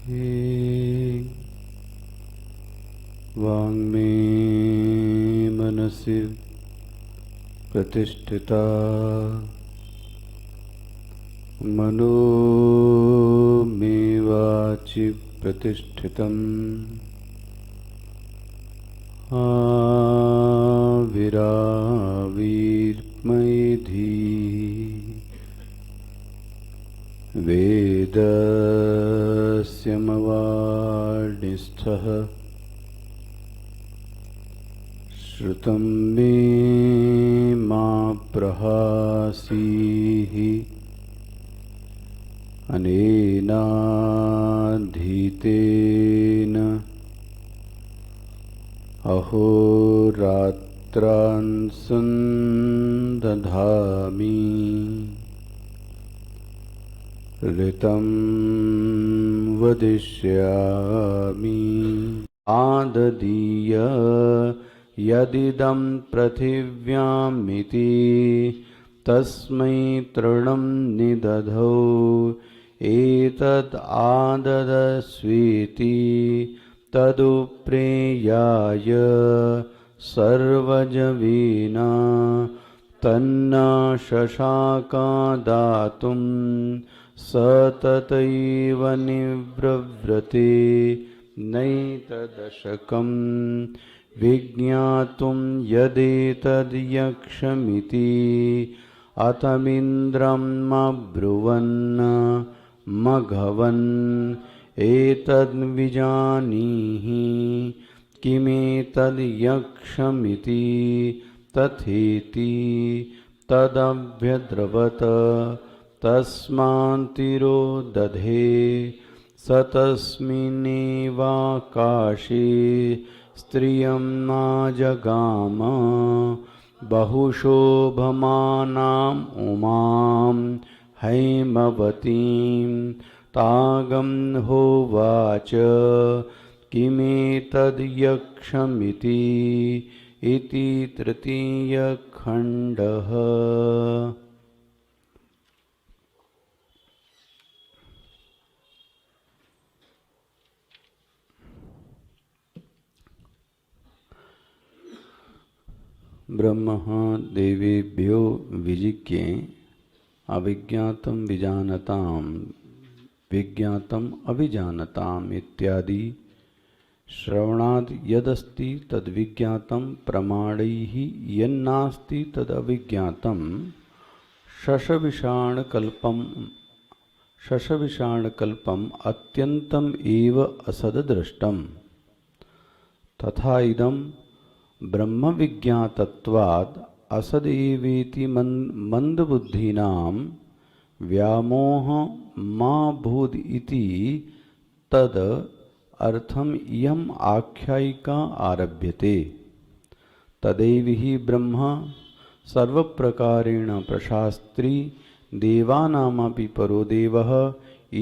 ये वाङ्मे मनसि प्रतिष्ठिता मनो मे वाचि प्रतिष्ठितम् आविराविर्मयि वेदस्य मवाणिस्थः श्रुतं मे मा प्रहासीः अनेनाधीतेन अहोरात्रान् सन्दधामि ऋतं वदिष्यामि आददीय यदिदं पृथिव्यामिति तस्मै तृणं निदधौ एतद् आददस्वेति तदुप्रेयाय सर्वजवेन तन्न शशाका दातुं स ततैव निव्रव्रते नैतदशकं विज्ञातुं यदेतद्यक्षमिति अतमिन्द्रमब्रुवन् मघवन् एतद्विजानीहि किमेतद्यक्षमिति तथेति तदभ्यद्रवत तस्मान्तिरो दधे स तस्मिन्नेवाकाशे स्त्रियं नाजगाम बहुशोभमानाम् उमां हैमवतीं तागं होवाच किमेतद्यक्षमिति इति तृतीयखण्डः। ब्रह्म देवेभ्यो विजिज्ञे अविज्ञातं विजानतां विज्ञातम् अभिजानताम् इत्यादि श्रवणाद् यदस्ति तद्विज्ञातं प्रमाणैः यन्नास्ति तदविज्ञातं शशविषाणकल्पम् अत्यन्तम् एव असद्दृष्टम् तथा इदं ब्रह्मविज्ञातत्वाद् असदेवेति मंदबुद्धीनां व्यामोह मा भूद् इति तद अर्थम इयम् आख्यायिका आरभ्यते। तदैव हि ब्रह्म सर्वप्रकारेण प्रशास्त्री देवानामपि परो देवः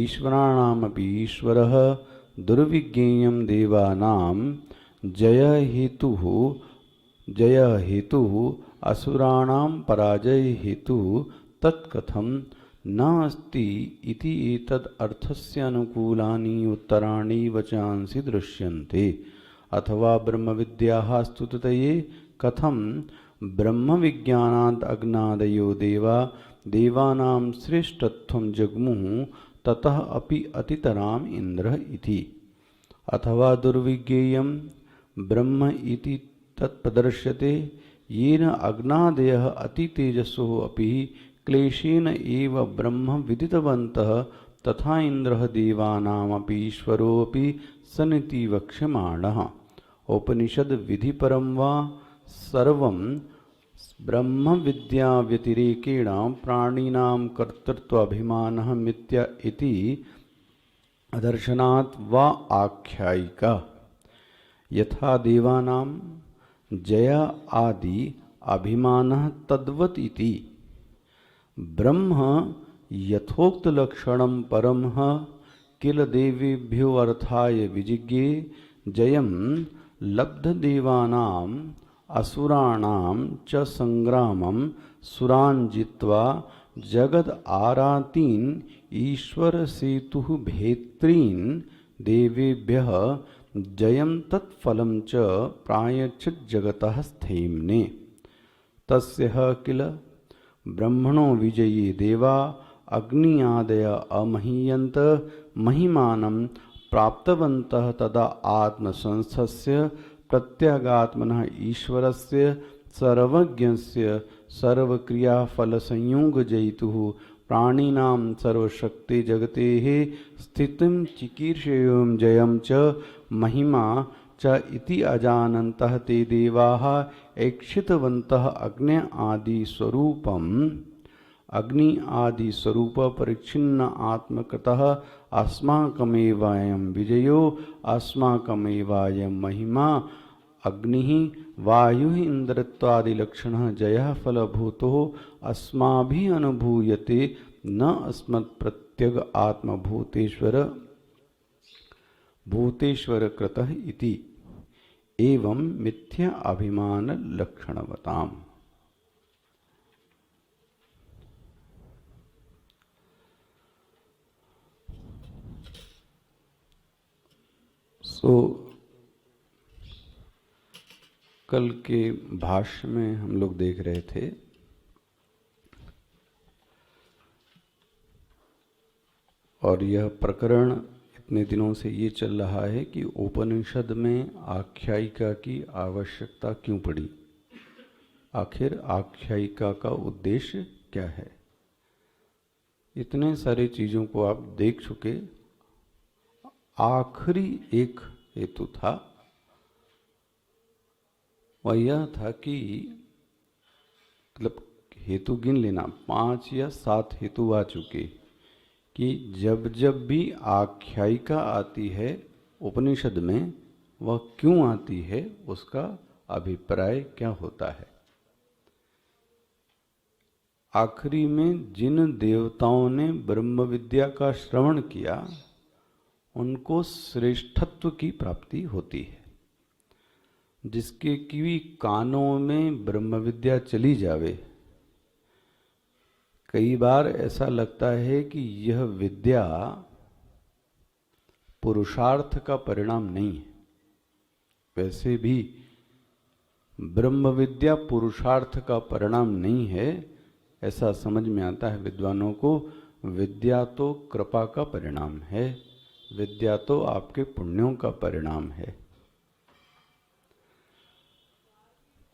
ईश्वराणामपि ईश्वरः दुर्विज्ञेयं देवानां जय हेतुः असुराणां पराजय हेतुः तत्कथं न अस्ति इति एतद् अर्थस्य अनुकूलानि उत्तराणि वचांसि दृश्यन्ते। अथवा ब्रह्मविद्याः स्तुतये कथं ब्रह्मविज्ञानात् अग्नादयो देवा देवानां श्रेष्ठत्वं जग्मुः ततः अपि अतितराम् इन्द्रः इति। अथवा दुर्विज्ञेयं ब्रह्म इति तत्प्रदर्श्यते येन अग्नादयः अतितेजसो अपि क्लेशेन एव ब्रह्म विदितवन्तः तथा इन्द्रः देवानामपि ईश्वरोऽपि सन्निति वक्ष्यमाणः। उपनिषद् विधिपरं वा सर्वं ब्रह्म विद्या व्यतिरेकेण प्राणिनां कर्तृत्वाभिमानः मिथ्या इति दर्शनात् वा आख्यायिका। यथा देवानां जय आदि अभिमानः तद्वत् इति ब्रह्म यथोक्तलक्षणं परमः किल देवेभ्यो अर्थाय विजिज्ञे जयं लब्धदेवानाम् असुराणां च संग्रामं सुरान् जित्वा जगद आरातीन् ईश्वर सेतुः भेत्रीन् देवेभ्यः जयं तत्फलं च प्रायच्छित् जगतः स्थेम्ने तस्यः किल ब्रह्मणो विजयी देवा अग्नियादय अमहीयन्त महिमानं प्राप्तवन्तः तदा आत्मसंस्थस्य प्रत्यगात्मनः ईश्वरस्य सर्वज्ञस्य सर्वक्रियाफलसंयोगजयितुः प्राणिनां सर्वशक्ति जगतेः स्थितिं चिकीर्षेयं जयं च महिमा च इति अजानन्तः ते देवाः ऐक्षितवन्तः अग्नि आदि स्वरूप परिच्छिन्न आत्मकृतः अस्माकमेवायं विजयो अस्माकमेवायं महिमा अग्निः वायुः इंद्रत्वादिलक्षणः जयः फलभूतो अस्माभिः अनुभूयते न अस्मत्प्रत्यग आत्मभूतेश्वर भूतेश्वर कृतः इति एवं मिथ्या अभिमान लक्षणवताम्। कल के भाष्य में हम लोग देख रहे थे और यह प्रकरण इतने दिनों से ये चल रहा है कि उपनिषद में आख्यायिका की आवश्यकता क्यों पड़ी, आखिर आख्यायिका का उद्देश्य क्या है। इतने सारी चीजों को आप देख चुके, आखिरी एक हेतु था, वह यह था कि मतलब हेतु गिन लेना, 5 या 7 हेतु आ चुके कि जब जब भी आख्यायिका आती है उपनिषद में वह क्यों आती है, उसका अभिप्राय क्या होता है। आखिरी में जिन देवताओं ने ब्रह्म विद्या का श्रवण किया उनको श्रेष्ठत्व की प्राप्ति होती है। जिसके की कानों में ब्रह्म विद्या चली जावे, कई बार ऐसा लगता है कि यह विद्या पुरुषार्थ का परिणाम नहीं है। वैसे भी ब्रह्म विद्या पुरुषार्थ का परिणाम नहीं है, ऐसा समझ में आता है विद्वानों को। विद्या तो कृपा का परिणाम है, विद्या तो आपके पुण्यों का परिणाम है।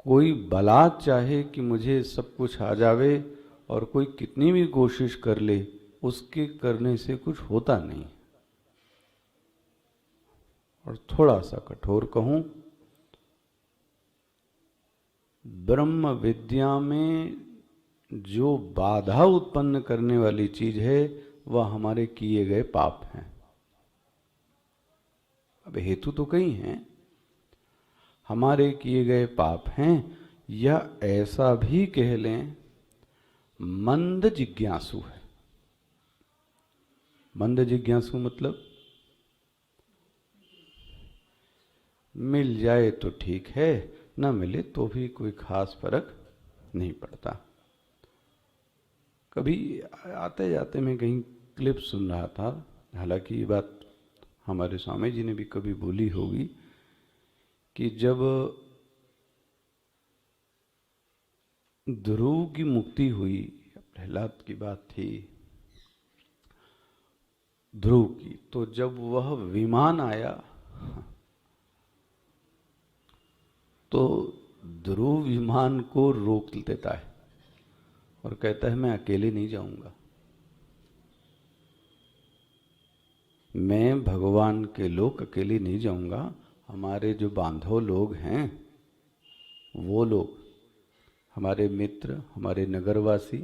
कोई भला चाहे कि मुझे सब कुछ आ जावे और कोई कितनी भी कोशिश कर ले, उसके करने से कुछ होता नहीं। और थोड़ा सा कठोर कहूं, ब्रह्म विद्या में जो बाधा उत्पन्न करने वाली चीज है वह हमारे किए गए पाप हैं। अब हेतु तो कई हैं, हमारे किए गए पाप हैं, या ऐसा भी कह लें मंद जिज्ञासु है। मंद जिज्ञासु मतलब मिल जाए तो ठीक है, न मिले तो भी कोई खास फर्क नहीं पड़ता। कभी आते जाते मैं कहीं क्लिप सुन रहा था, हालांकि ये बात हमारे स्वामी जी ने भी कभी बोली होगी, कि जब ध्रुव की मुक्ति हुई, प्रहलाद की बात थी ध्रुव की, तो जब वह विमान आया तो ध्रुव विमान को रोक देता है और कहता है मैं अकेले नहीं जाऊंगा, मैं भगवान के लोग अकेले नहीं जाऊंगा। हमारे जो बांधव लोग हैं, वो लोग हमारे मित्र, हमारे नगरवासी,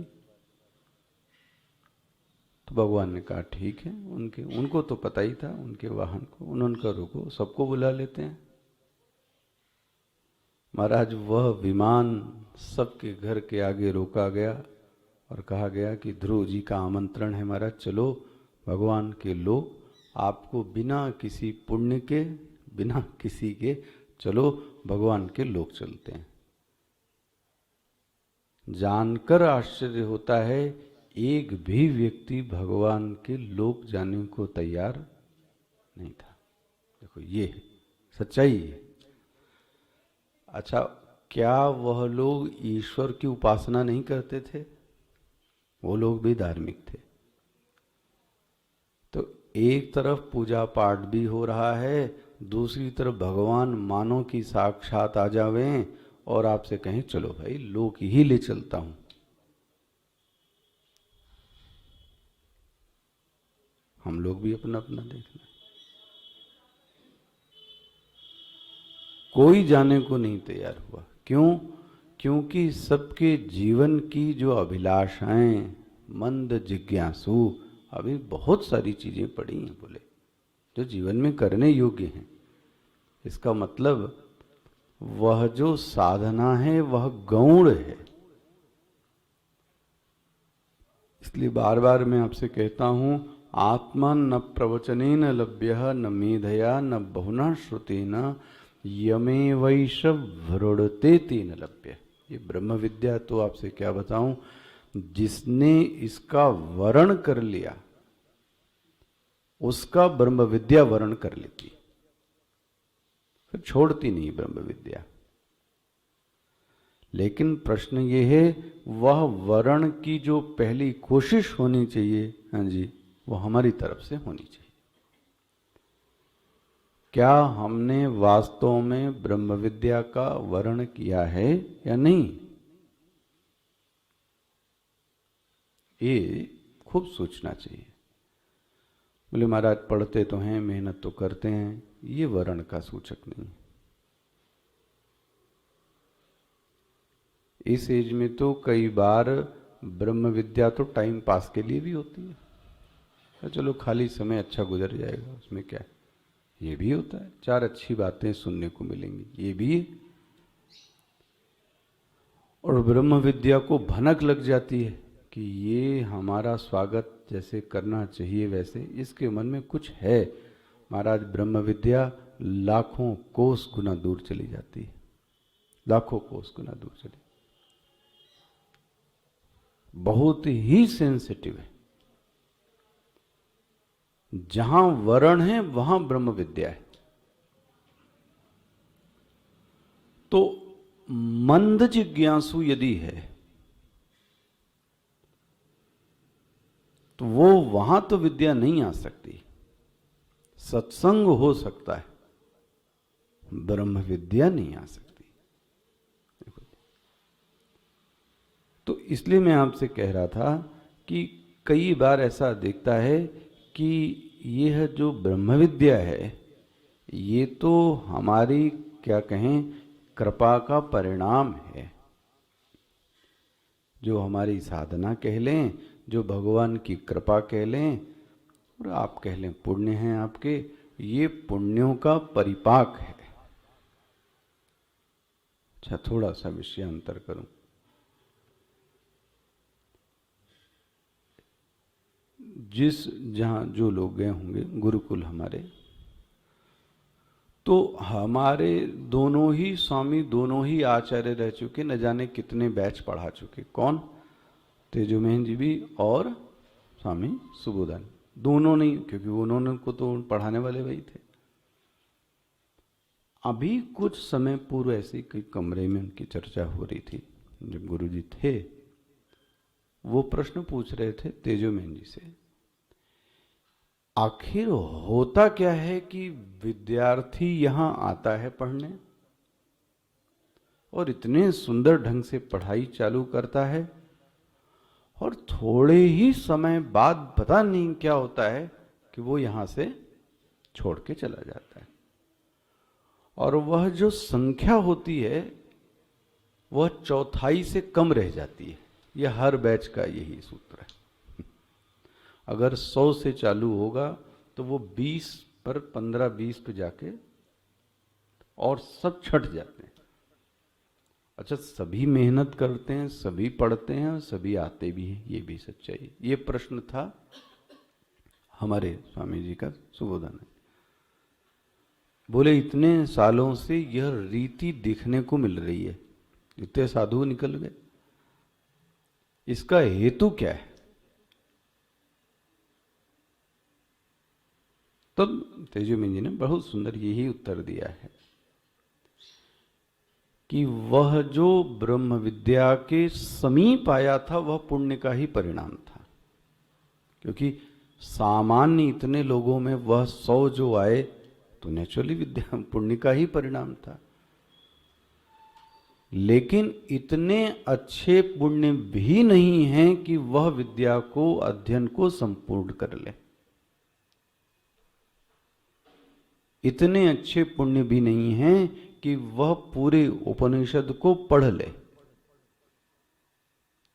तो भगवान ने कहा ठीक है, उनको तो पता ही था, उनके वाहन को उन्होंने कहा रुको, सबको बुला लेते हैं। महाराज वह विमान सबके घर के आगे रोका गया और कहा गया कि ध्रुव जी का आमंत्रण है महाराज, चलो भगवान के लोग आपको बिना किसी पुण्य के, बिना किसी के, चलो भगवान के लोग चलते हैं। जानकर आश्चर्य होता है, एक भी व्यक्ति भगवान के लोक जाने को तैयार नहीं था। देखो ये सच्चाई है। अच्छा, क्या वह लोग ईश्वर की उपासना नहीं करते थे? वो लोग भी धार्मिक थे। तो एक तरफ पूजा पाठ भी हो रहा है, दूसरी तरफ भगवान मानो कि साक्षात आ जावे और आपसे कहें चलो भाई लोक ही ले चलता हूं। हम लोग भी अपना अपना देखना। कोई जाने को नहीं तैयार हुआ। क्यों? क्योंकि सबके जीवन की जो अभिलाषाएं, मंद जिज्ञासु, अभी बहुत सारी चीजें पड़ी हैं बोले जो जीवन में करने योग्य हैं। इसका मतलब वह जो साधना है वह गौण है। इसलिए बार बार मैं आपसे कहता हूं, आत्मा न प्रवचनेन लभ्य न मेधया न बहुना श्रुतेन यमे वैश वृणते तेन लभ्य। ये ब्रह्म विद्या तो आपसे क्या बताऊं, जिसने इसका वर्ण कर लिया उसका ब्रह्म विद्या वर्ण कर लेती, फिर छोड़ती नहीं ब्रह्म विद्या। लेकिन प्रश्न ये है, वह वर्ण की जो पहली कोशिश होनी चाहिए, हाँ जी, वो हमारी तरफ से होनी चाहिए। क्या हमने वास्तव में ब्रह्म विद्या का वर्ण किया है या नहीं? ये खूब सोचना चाहिए। बोले महाराज पढ़ते तो हैं, मेहनत तो करते हैं, ये वर्ण का सूचक नहीं। इस एज में तो कई बार ब्रह्म विद्या तो टाइम पास के लिए भी होती है, तो चलो खाली समय अच्छा गुजर जाएगा, उसमें क्या है। ये भी होता है, चार अच्छी बातें सुनने को मिलेंगी, ये भी है। और ब्रह्म विद्या को भनक लग जाती है कि ये हमारा स्वागत जैसे करना चाहिए वैसे, इसके मन में कुछ है। महाराज ब्रह्म विद्या लाखों कोस गुना दूर चली जाती है, लाखों कोस गुना दूर चली, बहुत ही सेंसिटिव है। जहां वर्ण है वहां ब्रह्म विद्या है। तो मंद जिज्ञासु यदि है तो वो वहां तो विद्या नहीं आ सकती। सत्संग हो सकता है, ब्रह्म विद्या नहीं आ सकती। तो इसलिए मैं आपसे कह रहा था कि कई बार ऐसा दिखता है कि यह जो ब्रह्म विद्या है ये तो हमारी क्या कहें कृपा का परिणाम है। जो हमारी साधना कह लें, जो भगवान की कृपा कह लें, और आप कह लें पुण्य हैं आपके, ये पुण्यों का परिपाक है। अच्छा, थोड़ा सा विषयांतर करूं। जहां जो लोग गए होंगे गुरुकुल हमारे, तो हमारे दोनों ही स्वामी, दोनों ही आचार्य रह चुके, न जाने कितने बैच पढ़ा चुके। कौन? तेजोमहन जी भी और स्वामी सुबोधान, दोनों नहीं, क्योंकि उन्होंने को तो पढ़ाने वाले वही थे। अभी कुछ समय पूर्व ऐसे कई कमरे में उनकी चर्चा हो रही थी, जब गुरुजी थे वो प्रश्न पूछ रहे थे तेजोमहन जी से, आखिर होता क्या है कि विद्यार्थी यहां आता है पढ़ने और इतने सुंदर ढंग से पढ़ाई चालू करता है, और थोड़े ही समय बाद पता नहीं क्या होता है कि वो यहां से छोड़ के चला जाता है। और वह जो संख्या होती है वह चौथाई से कम रह जाती है। यह हर बैच का यही सूत्र है। अगर 100 से चालू होगा तो वो 20 पर 15-20 पे जाके और सब छट जाते हैं। अच्छा, सभी मेहनत करते हैं, सभी पढ़ते हैं और सभी आते भी हैं, ये भी सच्चाई। ये प्रश्न था हमारे स्वामी जी का, सुबोधन। बोले इतने सालों से यह रीति देखने को मिल रही है, इतने साधु निकल गए, इसका हेतु क्या है? तब तेजस्वी जी ने बहुत सुंदर यही उत्तर दिया है कि वह जो ब्रह्म विद्या के समीप आया था वह पुण्य का ही परिणाम था, क्योंकि सामान्य इतने लोगों में वह 100 जो आए तो नेचुरली विद्या पुण्य का ही परिणाम था। लेकिन इतने अच्छे पुण्य भी नहीं हैं कि वह विद्या को अध्ययन को संपूर्ण कर ले। इतने अच्छे पुण्य भी नहीं हैं कि वह पूरे उपनिषद को पढ़ ले,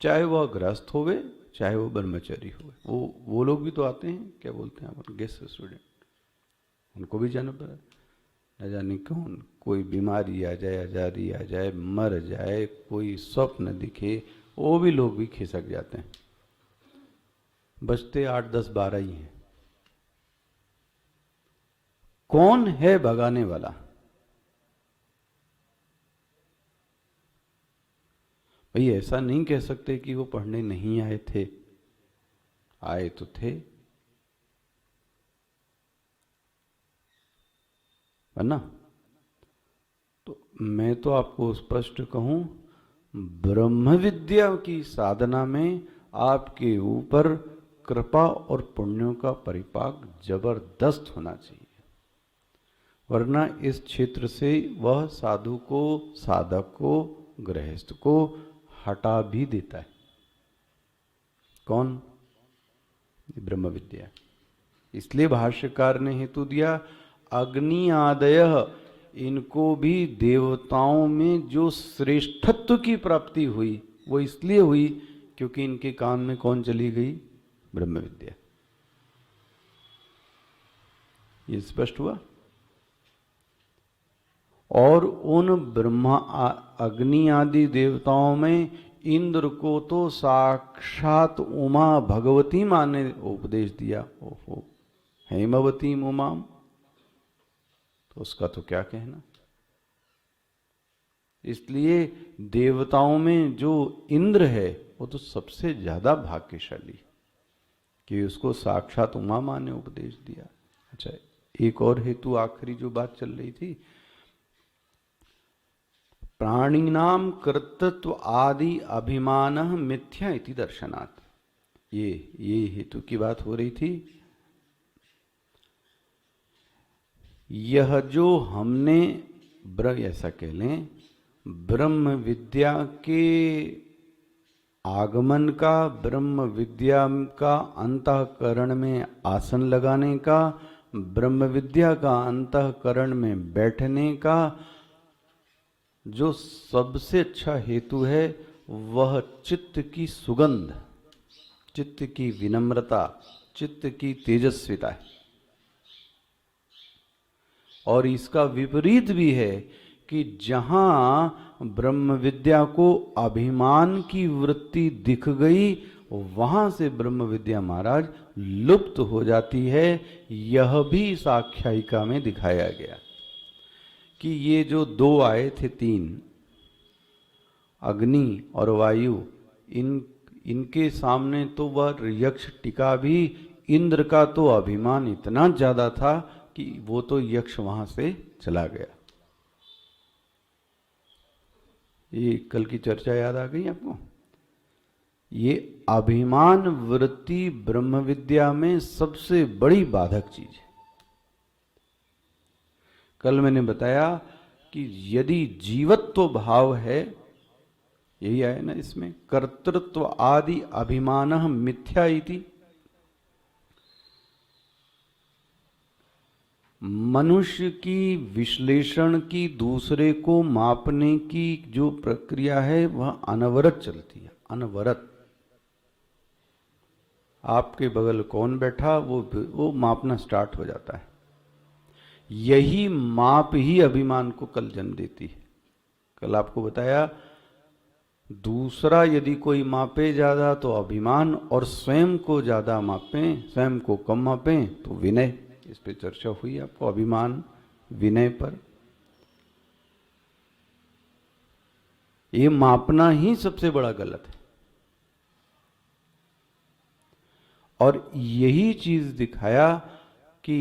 चाहे वह गृहस्थ होवे चाहे वो ब्रह्मचारी हुए। वो लोग भी तो आते हैं, क्या बोलते हैं अपन, गेस्ट स्टूडेंट, उनको भी जाना पड़ा। न जाने कौन, कोई बीमारी आ जाए, आजारी आ जाए, मर जाए, कोई स्वप्न दिखे, वो भी लोग भी खिसक जाते हैं। बचते 8, 10, 12 ही हैं। कौन है भगाने वाला? भाई ऐसा नहीं कह सकते कि वो पढ़ने नहीं आए थे, आए तो थे, है ना। तो मैं तो आपको स्पष्ट कहूं, ब्रह्म विद्या की साधना में आपके ऊपर कृपा और पुण्यों का परिपाक जबरदस्त होना चाहिए, वरना इस क्षेत्र से वह साधु को, साधक को, गृहस्थ को हटा भी देता है। कौन? ब्रह्म विद्या। इसलिए भाष्यकार ने हेतु दिया, अग्नि आदय, इनको भी देवताओं में जो श्रेष्ठत्व की प्राप्ति हुई वो इसलिए हुई क्योंकि इनके कान में कौन चली गई? ब्रह्म विद्या। ये स्पष्ट हुआ। और उन ब्रह्मा अग्नि आदि देवताओं में इंद्र को तो साक्षात उमा भगवती मां ने उपदेश दिया। ओहो, हेमवती उमाम, तो उसका तो क्या कहना। इसलिए देवताओं में जो इंद्र है वो तो सबसे ज्यादा भाग्यशाली कि उसको साक्षात उमा मां ने उपदेश दिया। अच्छा, एक और हेतु, आखिरी जो बात चल रही थी, प्राणिनाम कर्तृत्व आदि अभिमान मिथ्या इति दर्शनात्, ये हेतु की बात हो रही थी। यह जो हमने ऐसा कह लें, ब्रह्म विद्या के आगमन का, ब्रह्म विद्या का अंतःकरण में आसन लगाने का, ब्रह्म विद्या का अंतःकरण में बैठने का जो सबसे अच्छा हेतु है वह चित्त की सुगंध, चित्त की विनम्रता, चित्त की तेजस्विता है। और इसका विपरीत भी है कि जहां ब्रह्म विद्या को अभिमान की वृत्ति दिख गई, वहां से ब्रह्म विद्या महाराज लुप्त हो जाती है। यह भी इस आख्यायिका में दिखाया गया कि ये जो 2 आए थे, 3, अग्नि और वायु, इनके सामने तो वह यक्ष टिका भी। इंद्र का तो अभिमान इतना ज्यादा था कि वो तो यक्ष वहां से चला गया। ये कल की चर्चा याद आ गई आपको? ये अभिमान वृत्ति ब्रह्म विद्या में सबसे बड़ी बाधक चीज है। कल मैंने बताया कि यदि जीवत्व भाव है, यही आया ना इसमें, कर्तृत्व आदि अभिमान मिथ्या इति, मनुष्य की विश्लेषण की, दूसरे को मापने की जो प्रक्रिया है वह अनवरत चलती है, अनवरत। आपके बगल कौन बैठा वो मापना स्टार्ट हो जाता है। यही माप ही अभिमान को कल जन्म देती है। कल आपको बताया, दूसरा यदि कोई मापे ज्यादा तो अभिमान, और स्वयं को ज्यादा मापें, स्वयं को कम मापें तो विनय। इस पे चर्चा हुई आपको, अभिमान विनय पर। ये मापना ही सबसे बड़ा गलत है। और यही चीज दिखाया कि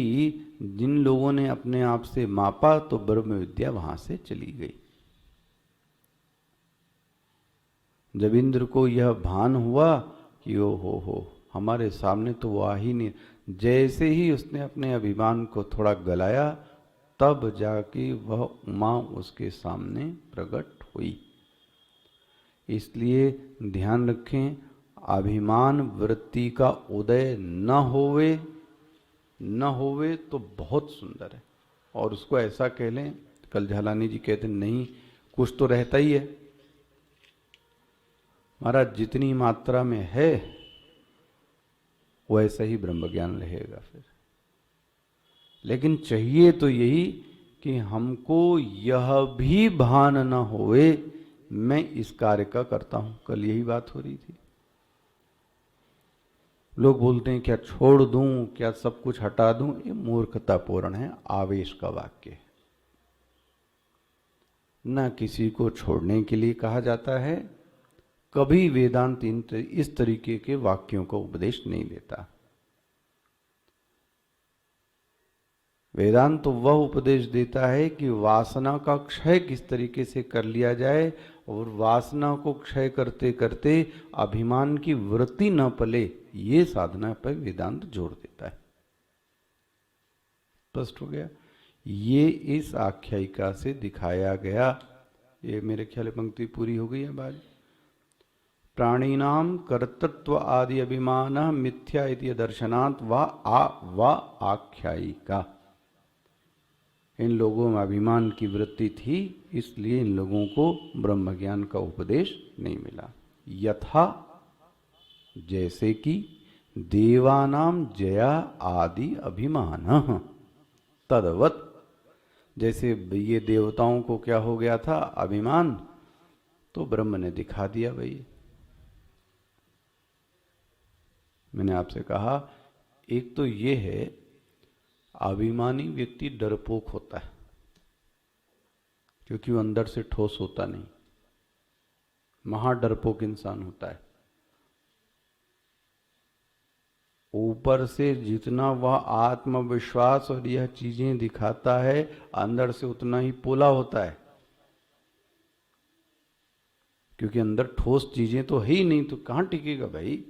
जिन लोगों ने अपने आप से मापा तो ब्रह्म विद्या वहां से चली गई। जब इंद्र को यह भान हुआ कि ओ हो हमारे सामने तो वो आ ही नहीं, जैसे ही उसने अपने अभिमान को थोड़ा गलाया तब जाके वह उमा उसके सामने प्रकट हुई। इसलिए ध्यान रखें, अभिमान वृत्ति का उदय न होवे तो बहुत सुंदर है। और उसको ऐसा कह लें, कल झालानी जी कहते नहीं कुछ तो रहता ही है महाराज, जितनी मात्रा में है वैसा ही ब्रह्म ज्ञान रहेगा फिर। लेकिन चाहिए तो यही कि हमको यह भी भान न होवे मैं इस कार्य का करता हूं। कल यही बात हो रही थी। लोग बोलते हैं क्या छोड़ दूं, क्या सब कुछ हटा दूं, ये मूर्खतापूर्ण है, आवेश का वाक्य है। न किसी को छोड़ने के लिए कहा जाता है, कभी वेदांत इस तरीके के वाक्यों का उपदेश नहीं देता। वेदांत तो वह उपदेश देता है कि वासना का क्षय किस तरीके से कर लिया जाए, और वासना को क्षय करते करते अभिमान की वृत्ति न पले, ये साधना पर वेदांत जोर देता है। स्पष्ट हो गया। ये इस आख्यायिका से दिखाया गया। ये मेरे ख्याल पंक्ति पूरी हो गई है बाज। प्राणीनाम कर्तृत्व आदि अभिमान मिथ्या इति दर्शनात् वा आख्यायिका। इन लोगों में अभिमान की वृत्ति थी, इसलिए इन लोगों को ब्रह्म ज्ञान का उपदेश नहीं मिला। यथा, जैसे कि देवानाम जया आदि अभिमान, तदवत, जैसे ये देवताओं को क्या हो गया था अभिमान, तो ब्रह्म ने दिखा दिया भाई। मैंने आपसे कहा एक तो ये है, अभिमानी व्यक्ति डरपोक होता है क्योंकि वो अंदर से ठोस होता नहीं, महाडरपोक इंसान होता है। ऊपर से जितना वह आत्मविश्वास और यह चीजें दिखाता है, अंदर से उतना ही पोला होता है, क्योंकि अंदर ठोस चीजें तो है ही नहीं, तो कहां टिकेगा भाई।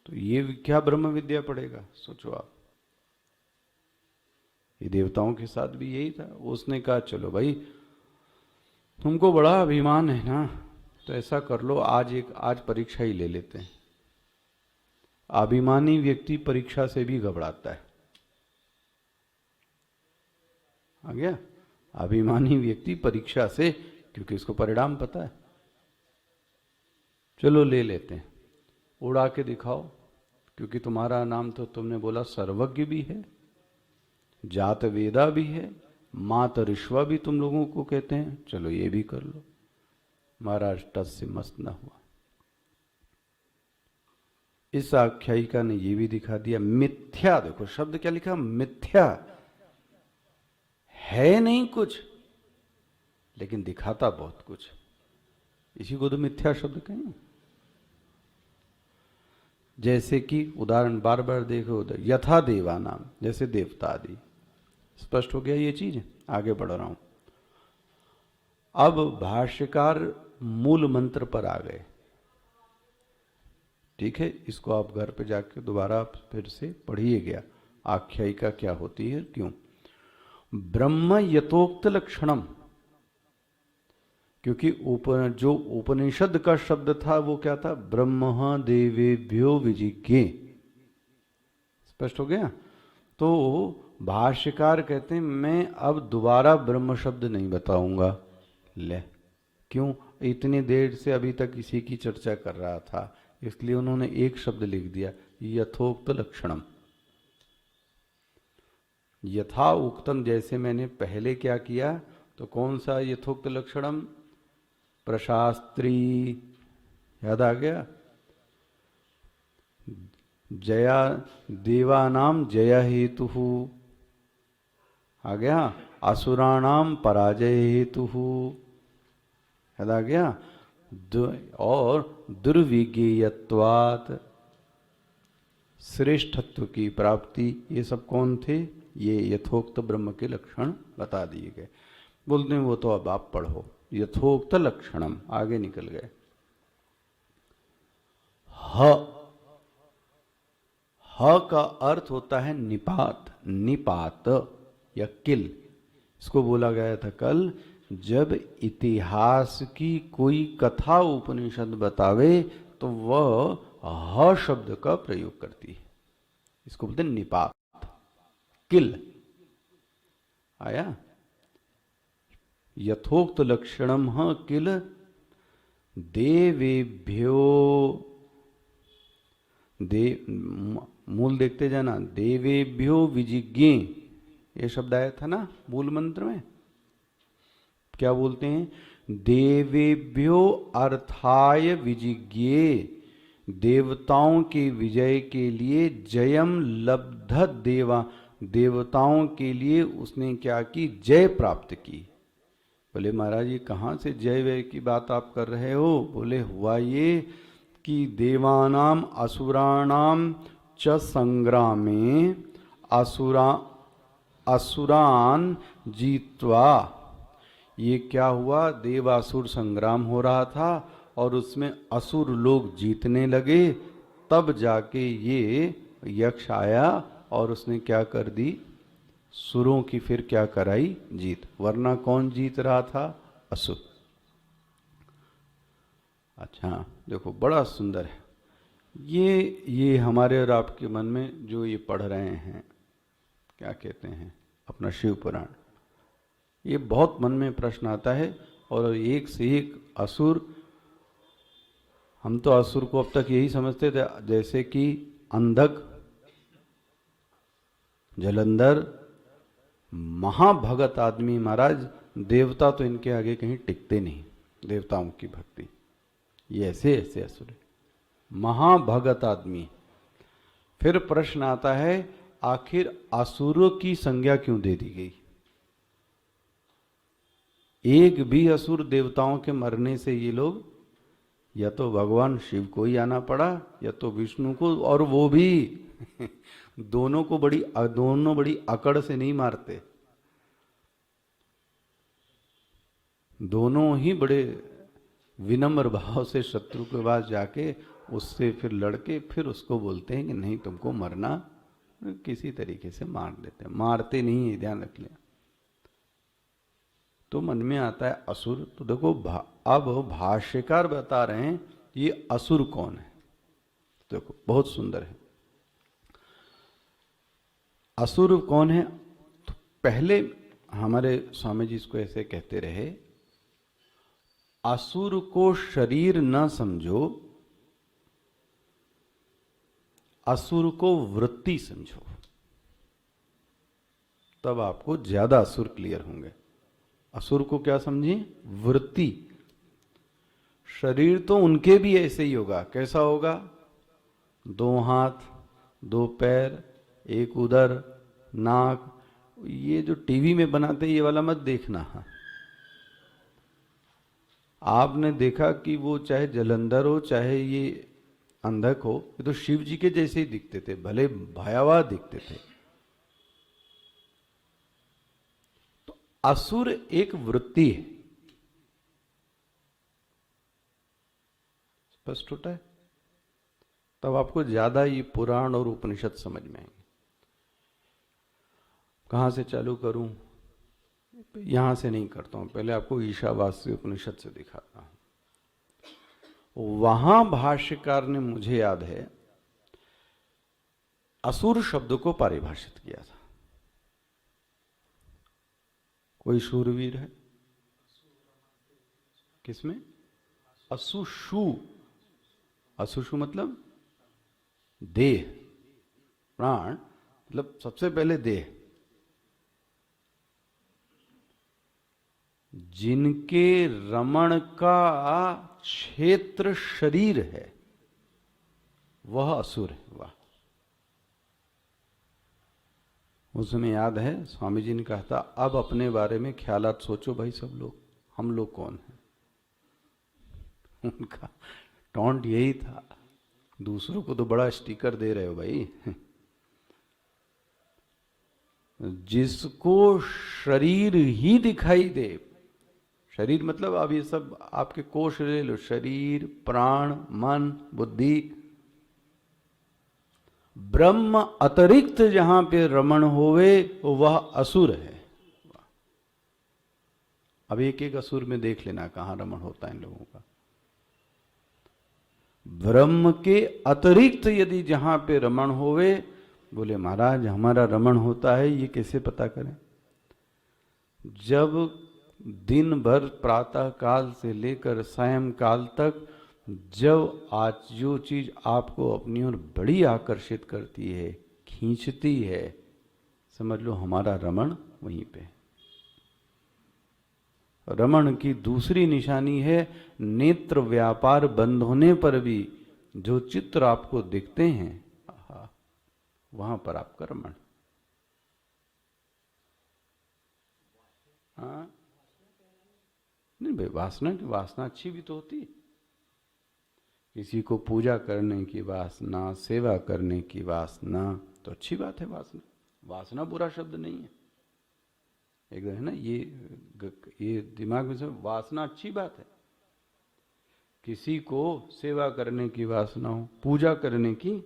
तो ये क्या ब्रह्म विद्या पड़ेगा, सोचो आप। ये देवताओं के साथ भी यही था। उसने कहा चलो भाई तुमको बड़ा अभिमान है ना, तो ऐसा कर लो, आज परीक्षा ही ले लेते हैं। अभिमानी व्यक्ति परीक्षा से भी घबराता है। आ गया? अभिमानी व्यक्ति परीक्षा से, क्योंकि उसको परिणाम पता है। चलो ले लेते हैं, उड़ा के दिखाओ, क्योंकि तुम्हारा नाम तो तुमने बोला सर्वज्ञ भी है, जात वेदा भी है, मात ऋष्वा भी तुम लोगों को कहते हैं, चलो ये भी कर लो। महाराज टस से मस्त न हुआ। इस आख्यायिका ने ये भी दिखा दिया मिथ्या। देखो शब्द क्या लिखा, मिथ्या है नहीं कुछ, लेकिन दिखाता बहुत कुछ। इसी को तो मिथ्या शब्द कहें। जैसे कि उदाहरण बार बार देखो उधर, यथा देवानाम, जैसे देवता आदि। स्पष्ट हो गया ये चीज। आगे बढ़ रहा हूं। अब भाष्यकार मूल मंत्र पर आ गए। ठीक है, इसको आप घर पे जाके दोबारा फिर से पढ़िए गया, आख्यायिका क्या होती है, क्यों। ब्रह्म यथोक्त लक्षणम, क्योंकि जो उपनिषद का शब्द था वो क्या था, ब्रह्म देवेभ्यो विजिज्ञे। स्पष्ट हो गया। तो भाष्यकार कहते हैं मैं अब दोबारा ब्रह्म शब्द नहीं बताऊंगा। ले, क्यों, इतनी देर से अभी तक इसी की चर्चा कर रहा था, इसलिए उन्होंने एक शब्द लिख दिया, यथोक्त लक्षणम। यथा उक्तम, जैसे मैंने पहले क्या किया, तो कौन सा यथोक्त लक्षणम, प्रशास्त्री, याद आ गया। जया देवानाम जया हेतु आ गया, असुराणाम पराजय हेतु याद आ गया, और दुर्विज्ञेयत्वात्, श्रेष्ठत्व की प्राप्ति, ये सब कौन थे? ये यथोक्त ब्रह्म के लक्षण बता दिए गए। बोलते हैं वो तो अब आप पढ़ो। यथोक्त लक्षणम, आगे निकल गए। ह का अर्थ होता है निपात, निपात या किल। इसको बोला गया था कल, जब इतिहास की कोई कथा उपनिषद बतावे तो वह ह शब्द का प्रयोग करती है। इसको बोलते हैं निपात, किल। आया? यथोक्त लक्षणम ह किल देवेभ्यो, मूल देखते जाना, देवेभ्यो विजिज्ञे, ये शब्द आया था ना मूल मंत्र में। क्या बोलते हैं? देवेभ्यो अर्थाय विजिज्ञे, देवताओं के विजय के लिए, जयम लब्ध देवा, देवताओं के लिए उसने क्या की? जय प्राप्त की। बोले महाराज ये कहाँ से जय वय की बात आप कर रहे हो? बोले हुआ ये कि देवानाम असुराणाम च संग्रामे असुरान जीत्वा, ये क्या हुआ? देवासुर संग्राम हो रहा था और उसमें असुर लोग जीतने लगे, तब जाके ये यक्ष आया और उसने क्या कर दी? सुरों की फिर क्या कराई? जीत। वरना कौन जीत रहा था? असुर। अच्छा देखो बड़ा सुंदर है ये हमारे और आपके मन में जो ये पढ़ रहे हैं, क्या कहते हैं, अपना शिव पुराण, ये बहुत मन में प्रश्न आता है। और एक से एक असुर, हम तो असुर को अब तक यही समझते थे जैसे कि अंधक, जलंधर, महाभगत आदमी। महाराज देवता तो इनके आगे कहीं टिकते नहीं, देवताओं की भक्ति। ये ऐसे ऐसे असुर, महाभगत आदमी। फिर प्रश्न आता है आखिर असुरों की संज्ञा क्यों दे दी गई? एक भी असुर देवताओं के मरने से ये लोग, या तो भगवान शिव को ही आना पड़ा या तो विष्णु को, और वो भी दोनों बड़ी अकड़ से नहीं मारते, दोनों ही बड़े विनम्र भाव से शत्रु के पास जाके उससे फिर लड़के फिर उसको बोलते हैं कि नहीं तुमको मरना, किसी तरीके से मार देते हैं। मारते नहीं है, ध्यान रख लें। तो मन में आता है असुर, तो देखो अब भाष्यकार बता रहे हैं ये असुर कौन है। देखो बहुत सुंदर है। असुर कौन है? तो पहले हमारे स्वामी जी इसको ऐसे कहते रहे, असुर को शरीर न समझो, असुर को वृत्ति समझो, तब आपको ज्यादा असुर क्लियर होंगे। असुर को क्या समझिए? वृत्ति। शरीर तो उनके भी ऐसे ही होगा। कैसा होगा? 2 हाथ, 2 पैर, एक उदर, नाक। ये जो टीवी में बनाते ये वाला मत देखना है। आपने देखा कि वो चाहे जलंधर हो चाहे ये अंधक हो, ये तो शिव जी के जैसे ही दिखते थे, भले भयावह दिखते थे। तो असुर एक वृत्ति है। स्पष्ट होता है? तब आपको ज्यादा ये पुराण और उपनिषद समझ में आएंगे। कहां से चालू करूं? यहां से नहीं करता हूं, पहले आपको ईशावास्य उपनिषद से दिखाता हूं। वहां भाष्यकार ने, मुझे याद है, असुर शब्द को परिभाषित किया था। कोई शूरवीर है? किसमें? असुषु। असुषु मतलब देह, प्राण, मतलब सबसे पहले देह। जिनके रमण का क्षेत्र शरीर है वह असुर है। वाह! उस समय याद है स्वामी जी ने कहा था, अब अपने बारे में ख्यालात सोचो भाई सब लोग, हम लोग कौन हैं। उनका टॉन्ट यही था दूसरों को तो बड़ा स्टिकर दे रहे हो भाई। जिसको शरीर ही दिखाई दे, शरीर मतलब अब ये सब आपके कोश ले लो, शरीर, प्राण, मन, बुद्धि, ब्रह्म अतिरिक्त जहां पे रमण होवे वह असुर है। अब एक एक असुर में देख लेना कहां रमण होता है इन लोगों का। ब्रह्म के अतिरिक्त यदि जहां पे रमण होवे, बोले महाराज हमारा रमण होता है, ये कैसे पता करें? जब दिन भर प्रातः काल से लेकर सायं काल तक जब आज जो चीज आपको अपनी ओर बड़ी आकर्षित करती है, खींचती है, समझ लो हमारा रमण वहीं पे। रमण की दूसरी निशानी है नेत्र व्यापार बंद होने पर भी जो चित्र आपको दिखते हैं, वहां पर आपका रमण। हाँ नहीं भाई, वासना अच्छी भी तो होती। किसी को पूजा करने की वासना, सेवा करने की वासना, तो अच्छी बात है। वासना बुरा शब्द नहीं है एकदम, है ना? ये दिमाग में से, वासना अच्छी बात है। किसी को सेवा करने की वासना हो, पूजा करने की,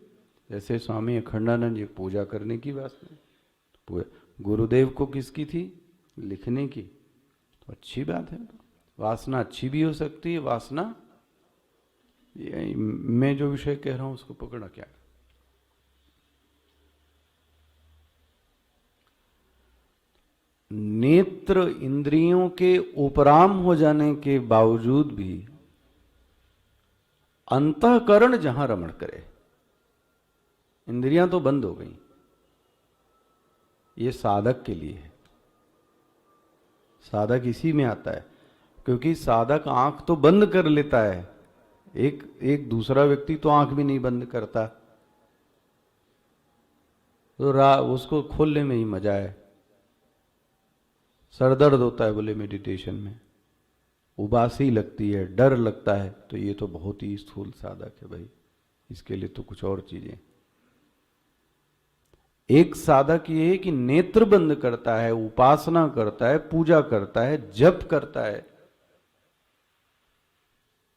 जैसे स्वामी अखंडानंद जी पूजा करने की वासना, गुरुदेव को किसकी थी? लिखने की, तो अच्छी बात है। वासना अच्छी भी हो सकती है। वासना, मैं जो विषय कह रहा हूं उसको पकड़ा क्या? नेत्र इंद्रियों के उपराम हो जाने के बावजूद भी अंतःकरण जहां रमण करे, इंद्रियां तो बंद हो गई, ये साधक के लिए है। साधक इसी में आता है, क्योंकि साधक आंख तो बंद कर लेता है, एक दूसरा व्यक्ति तो आंख भी नहीं बंद करता, तो उसको खोलने में ही मजा है। सरदर्द होता है बोले मेडिटेशन में, उबासी लगती है, डर लगता है, तो ये तो बहुत ही स्थूल साधक है भाई, इसके लिए तो कुछ और चीजें। एक साधक ये है कि नेत्र बंद करता है, उपासना करता है, पूजा करता है, जप करता है।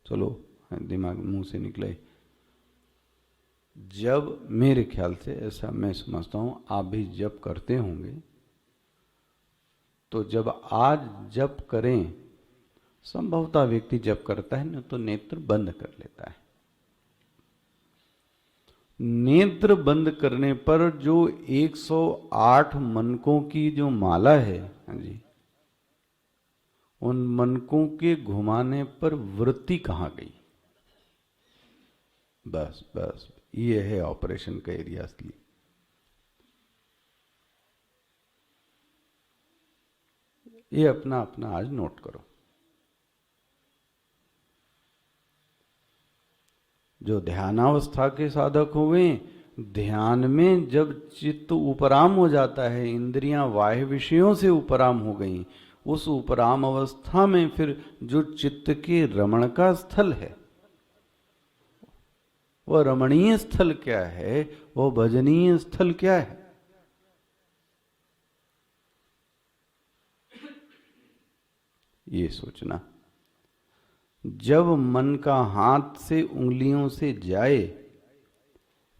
चलो दिमाग मुंह से निकले, जब मेरे ख्याल से ऐसा मैं समझता हूं, आप भी जप करते होंगे, तो जब आज जप करें, संभवतः व्यक्ति जप करता है ना तो नेत्र बंद कर लेता है। नेत्र बंद करने पर जो 108 मनकों की जो माला है, हाँ जी, उन मनकों के घुमाने पर वृत्ति कहां गई? बस बस ये है ऑपरेशन का एरिया असली। ये अपना अपना आज नोट करो। जो ध्यानावस्था के साधक हुए, ध्यान में जब चित्त उपराम हो जाता है, इंद्रियां बाह्य विषयों से उपराम हो गई, उस उपराम अवस्था में फिर जो चित्त के रमण का स्थल है, वह रमणीय स्थल क्या है, वह भजनीय स्थल क्या है? ये सोचना। जब मन का हाथ से उंगलियों से जाए,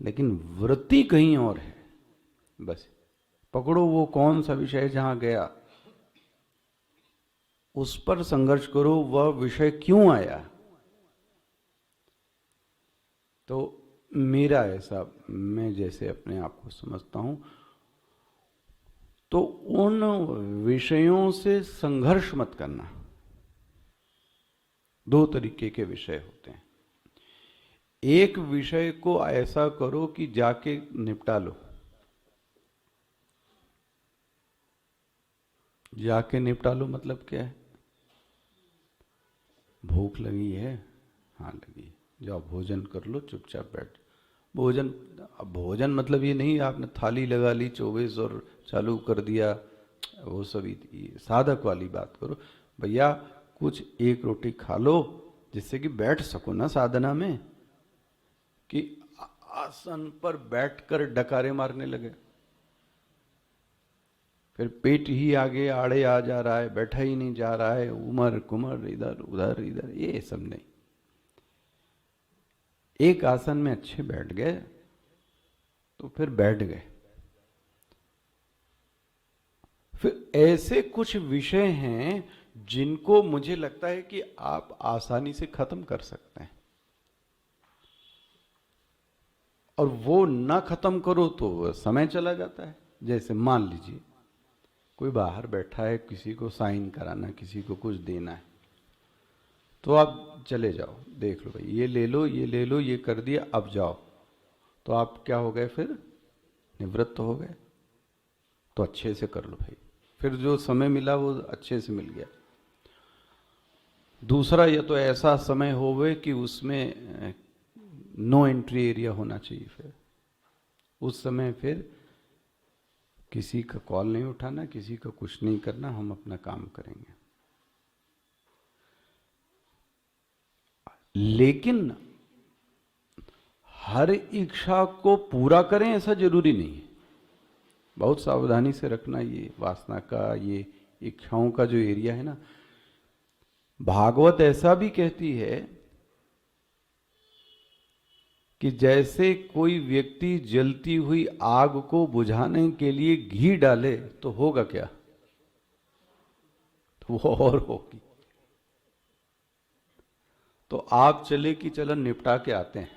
लेकिन वृत्ति कहीं और है, बस पकड़ो वो कौन सा विषय जहां गया, उस पर संघर्ष करो, वह विषय क्यों आया। तो मेरा ऐसा, मैं जैसे अपने आप को समझता हूं, तो उन विषयों से संघर्ष मत करना। दो तरीके के विषय होते हैं। एक विषय को ऐसा करो कि जाके निपटा लो, जाके निपटा लो मतलब क्या है? भूख लगी है, हाँ लगी, जाओ भोजन कर लो, चुपचाप बैठ। भोजन, अब भोजन मतलब ये नहीं आपने थाली लगा ली 24 और चालू कर दिया, वो सभी साधक वाली बात करो। भैया कुछ एक रोटी खा लो, जिससे कि बैठ सको ना साधना में, कि आसन पर बैठकर डकारे मारने लगे। फिर पेट ही आगे आड़े आ जा रहा है, बैठा ही नहीं जा रहा है, उमर कुमर इधर उधर इधर, ये सब नहीं। एक आसन में अच्छे बैठ गए तो फिर बैठ गए। फिर ऐसे कुछ विषय हैं जिनको मुझे लगता है कि आप आसानी से खत्म कर सकते हैं, और वो ना खत्म करो तो समय चला जाता है। जैसे मान लीजिए कोई बाहर बैठा है, किसी को साइन कराना, किसी को कुछ देना है, तो आप चले जाओ, देख लो भाई, ये ले लो, ये ले लो, ये कर दिया, अब जाओ। तो आप क्या हो गए, फिर निवृत्त हो गए। तो अच्छे से कर लो भाई, फिर जो समय मिला वो अच्छे से मिल गया। दूसरा, ये तो ऐसा समय होवे कि उसमें नो एंट्री एरिया होना चाहिए। फिर उस समय फिर किसी का कॉल नहीं उठाना, किसी का कुछ नहीं करना, हम अपना काम करेंगे। लेकिन हर इच्छा को पूरा करें ऐसा जरूरी नहीं है। बहुत सावधानी से रखना ये वासना का, ये इच्छाओं का जो एरिया है ना। भागवत ऐसा भी कहती है कि जैसे कोई व्यक्ति जलती हुई आग को बुझाने के लिए घी डाले तो होगा क्या, तो वो और होगी। तो आप चले कि चलो निपटा के आते हैं,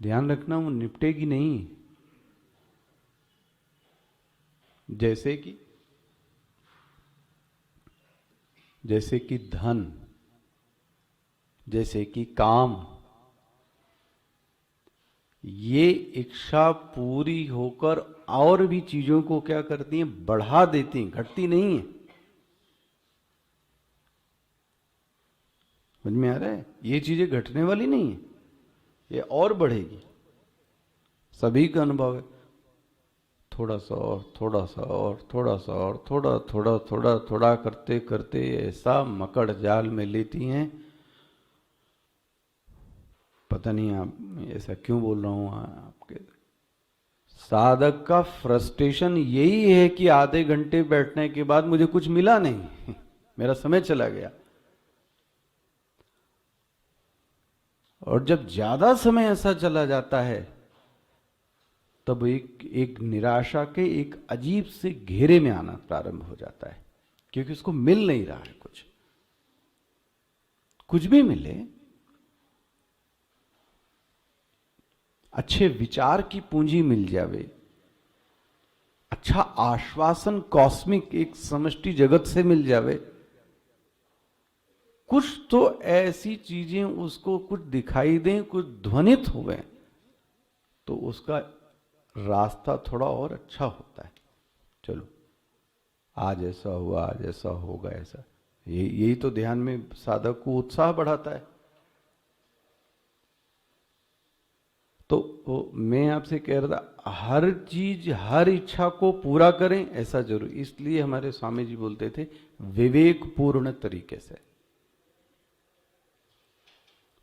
ध्यान रखना वो निपटेगी नहीं। जैसे कि धन, जैसे कि काम, ये इच्छा पूरी होकर और भी चीजों को क्या करती हैं, बढ़ा देती हैं, घटती नहीं है। समझ में आ रहा है? ये चीजें घटने वाली नहीं है, ये और बढ़ेगी। सभी का अनुभव है, थोड़ा सा और थोड़ा सा और थोड़ा सा और थोड़ा थोड़ा थोड़ा थोड़ा करते करते ऐसा मकड़ जाल में लेती हैं। पता नहीं आप ऐसा क्यों बोल रहा हूं, आपके साधक का फ्रस्ट्रेशन यही है कि आधे घंटे बैठने के बाद मुझे कुछ मिला नहीं, मेरा समय चला गया। और जब ज्यादा समय ऐसा चला जाता है तब एक निराशा के एक अजीब से घेरे में आना प्रारंभ हो जाता है, क्योंकि उसको मिल नहीं रहा है कुछ भी मिले। अच्छे विचार की पूंजी मिल जावे, अच्छा आश्वासन कॉस्मिक एक समष्टि जगत से मिल जावे, कुछ तो ऐसी चीजें उसको कुछ दिखाई दें, कुछ ध्वनित हुए, तो उसका रास्ता थोड़ा और अच्छा होता है। चलो आज ऐसा हुआ, आज ऐसा होगा, ऐसा यही तो ध्यान में साधक को उत्साह बढ़ाता है। तो मैं आपसे कह रहा था, हर चीज हर इच्छा को पूरा करें ऐसा जरूर। इसलिए हमारे स्वामी जी बोलते थे विवेकपूर्ण तरीके से,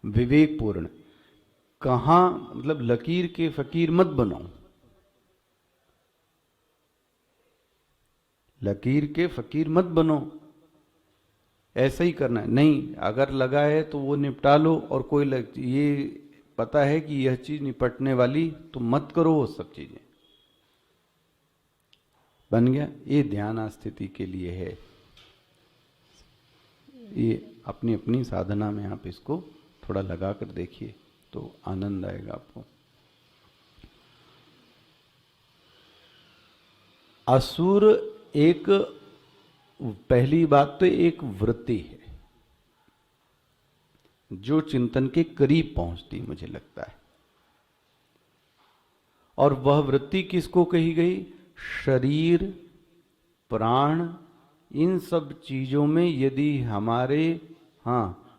विवेकपूर्ण। कहां मतलब लकीर के फकीर मत बनो, लकीर के फकीर मत बनो, ऐसा ही करना है। नहीं, अगर लगा है तो वो निपटा लो, और कोई ये पता है कि यह चीज निपटने वाली, तो मत करो वो सब चीजें। बन गया? ये ध्यान स्थिति के लिए है। ये अपनी अपनी साधना में आप इसको थोड़ा लगा कर देखिए तो आनंद आएगा आपको। असुर एक, पहली बात तो एक वृत्ति है जो चिंतन के करीब पहुंचती मुझे लगता है। और वह वृत्ति किसको कही गई? शरीर, प्राण, इन सब चीजों में यदि हमारे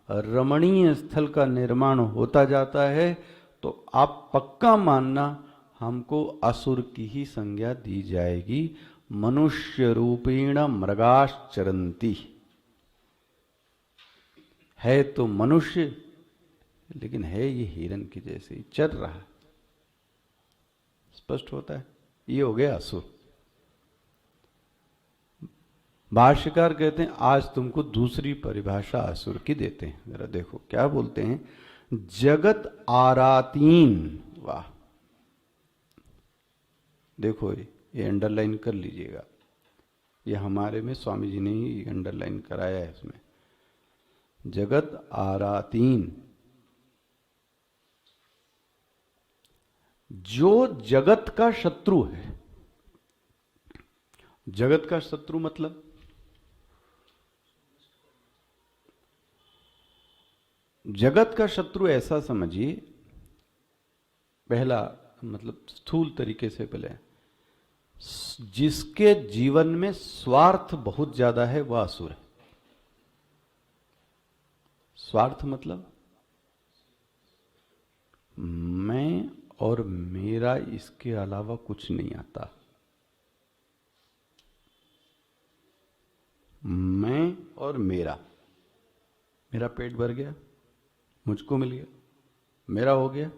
रमणीय स्थल का निर्माण होता जाता है तो आप पक्का मानना हमको असुर की ही संज्ञा दी जाएगी। मनुष्य रूपेण मृगाश्चरंती है तो मनुष्य, लेकिन है ये हिरण के जैसे ही चल रहा है। स्पष्ट होता है। ये हो गया असुर। भाष्यकार कहते हैं आज तुमको दूसरी परिभाषा असुर की देते हैं, जरा देखो क्या बोलते हैं। जगत आरातीन, वाह, देखो ये अंडरलाइन कर लीजिएगा, ये हमारे में स्वामी जी ने ही अंडरलाइन कराया है इसमें। जगत आरातीन, जो जगत का शत्रु है। जगत का शत्रु मतलब जगत का शत्रु ऐसा समझिए, पहला मतलब स्थूल तरीके से पहले, जिसके जीवन में स्वार्थ बहुत ज्यादा है वह असुर है। स्वार्थ मतलब मैं और मेरा, इसके अलावा कुछ नहीं आता। मैं और मेरा पेट भर गया, मुझको मिल गया, मेरा हो गया।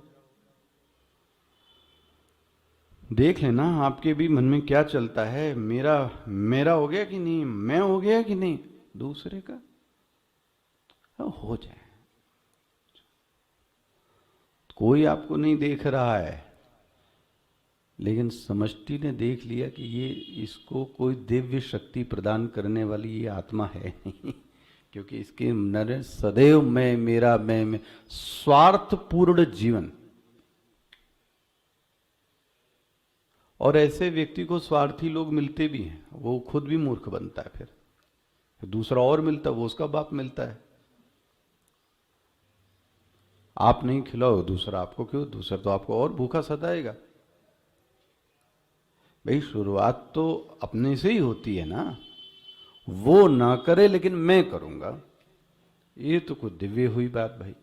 देख लेना आपके भी मन में क्या चलता है, मेरा हो गया कि नहीं, मैं हो गया कि नहीं, दूसरे का हो जाए। कोई आपको नहीं देख रहा है, लेकिन समष्टि ने देख लिया कि ये इसको कोई दिव्य शक्ति प्रदान करने वाली ये आत्मा है नहीं, क्योंकि इसके नर सदैव मैं, मेरा, मैं, स्वार्थपूर्ण जीवन। और ऐसे व्यक्ति को स्वार्थी लोग मिलते भी हैं, वो खुद भी मूर्ख बनता है, फिर दूसरा और मिलता है, वो उसका बाप मिलता है। आप नहीं खिलाओ, दूसरा आपको क्यों, दूसरा तो आपको और भूखा सताएगा। भाई शुरुआत तो अपने से ही होती है ना, वो ना करे लेकिन मैं करूंगा, ये तो कुछ दिव्य हुई बात भाई।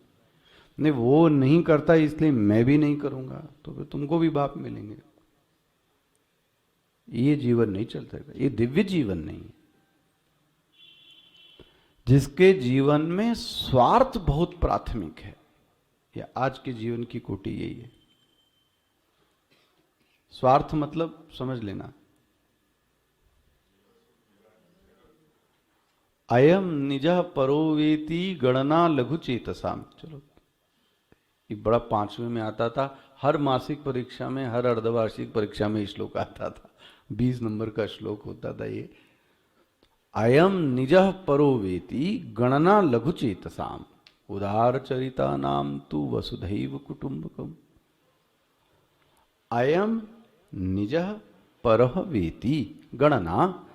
नहीं, वो नहीं करता इसलिए मैं भी नहीं करूंगा, तो फिर तुमको भी बाप मिलेंगे। ये जीवन नहीं चल सकेगा, ये दिव्य जीवन नहीं है। जिसके जीवन में स्वार्थ बहुत प्राथमिक है, या आज के जीवन की कोटि यही है। स्वार्थ मतलब समझ लेना, अयम निजः परोवेति गणना लघु चेतसाम। चलो, ये बड़ा 5वें में आता था, हर मासिक परीक्षा में, हर अर्धवार्षिक परीक्षा में श्लोक आता था, 20 नंबर का श्लोक होता था ये। अयम निजः परोवेति गणना लघु चेतसाम उदार चरिता नाम तु वसुधैव कुटुंबकम। अयम निजः परः वेति गणना,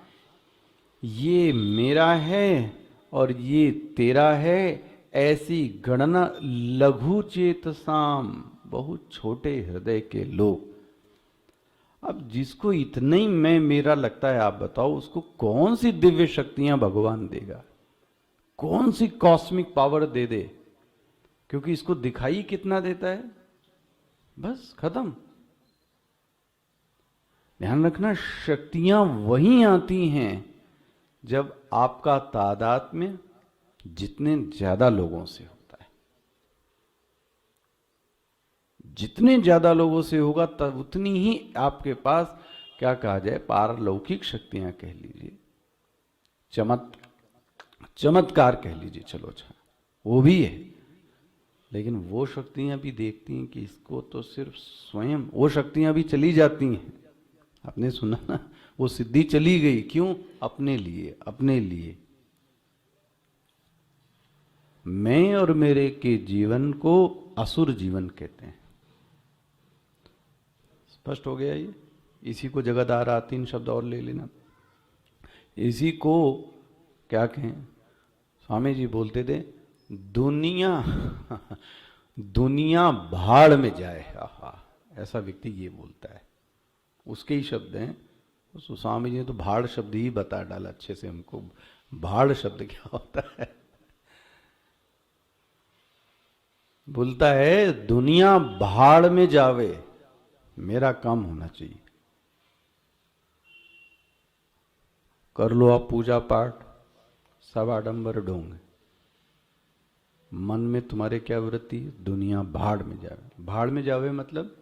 ये मेरा है और ये तेरा है, ऐसी गणना लघु चेतसाम, बहुत छोटे हृदय के लोग। अब जिसको इतना ही मैं मेरा लगता है, आप बताओ उसको कौन सी दिव्य शक्तियां भगवान देगा, कौन सी कॉस्मिक पावर दे दे, क्योंकि इसको दिखाई कितना देता है, बस खत्म। ध्यान रखना, शक्तियां वहीं आती हैं जब आपका तादात्म्य जितने ज्यादा लोगों से होता है। जितने ज्यादा लोगों से होगा तब उतनी ही आपके पास, क्या कहा जाए, पारलौकिक शक्तियां कह लीजिए, चमत्कार कह लीजिए, चलो अच्छा वो भी है। लेकिन वो शक्तियां भी देखती हैं कि इसको तो सिर्फ स्वयं, वो शक्तियां भी चली जाती हैं। आपने सुना ना, वो सिद्धि चली गई, क्यों, अपने लिए, अपने लिए। मैं और मेरे के जीवन को असुर जीवन कहते हैं। स्पष्ट हो गया ये। इसी को जगत आरा, 3 शब्द और ले लेना। इसी को क्या कहें, स्वामी जी बोलते थे, दुनिया भाड़ में जाए। आहा, ऐसा व्यक्ति ये बोलता है, उसके ही शब्द हैं। तो स्वामी जी ने तो भाड़ शब्द ही बता डाला अच्छे से हमको। भाड़ शब्द क्या होता है, बोलता है दुनिया भाड़ में जावे, मेरा काम होना चाहिए। कर लो आप पूजा पाठ, सब आडंबर ढोंग, मन में तुम्हारे क्या वृत्ति है? दुनिया भाड़ में जावे। भाड़ में जावे मतलब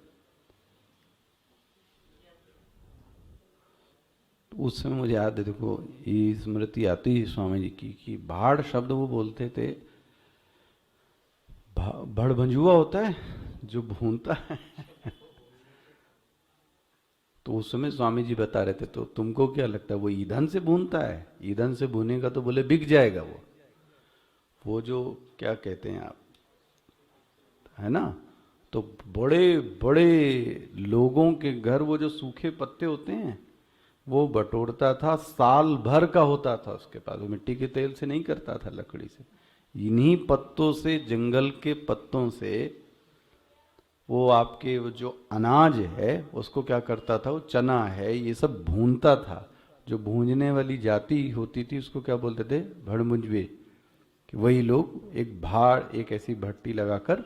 उस समय मुझे याद है, देखो ये स्मृति आती है स्वामी जी की कि भाड़ शब्द वो बोलते थे, भड़भंजुआ होता है जो भूनता है तो उस समय स्वामी जी बता रहे थे, तो तुमको क्या लगता है वो ईंधन से भूनता है? ईंधन से भूनेगा तो बोले बिक जाएगा वो जो क्या कहते हैं आप, है ना, तो बड़े बड़े लोगों के घर वो जो सूखे पत्ते होते हैं वो बटोरता था, साल भर का होता था उसके पास, वो मिट्टी के तेल से नहीं करता था, लकड़ी से, इन्हीं पत्तों से, जंगल के पत्तों से वो आपके वो जो अनाज है उसको क्या करता था, वो चना है ये सब भूनता था। जो भूनने वाली जाति होती थी उसको क्या बोलते थे? भड़मुंजवे। कि वही लोग एक भाड़, एक ऐसी भट्टी लगाकर,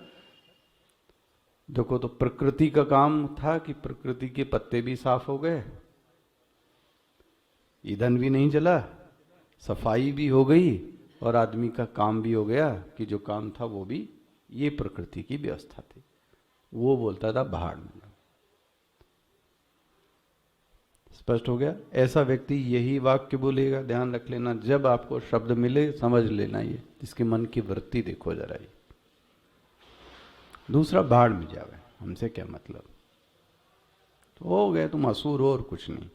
देखो तो प्रकृति का काम था कि प्रकृति के पत्ते भी साफ हो गए, ईंधन भी नहीं जला, सफाई भी हो गई और आदमी का काम भी हो गया कि जो काम था वो भी, ये प्रकृति की व्यवस्था थी। वो बोलता था भाड़ में। स्पष्ट हो गया? ऐसा व्यक्ति यही वाक्य बोलेगा, ध्यान रख लेना, जब आपको शब्द मिले समझ लेना, ये इसके मन की वृत्ति देखो जरा। ये दूसरा, भाड़ में जावे, हमसे क्या मतलब, तो हो गए तुम असुर हो और कुछ नहीं।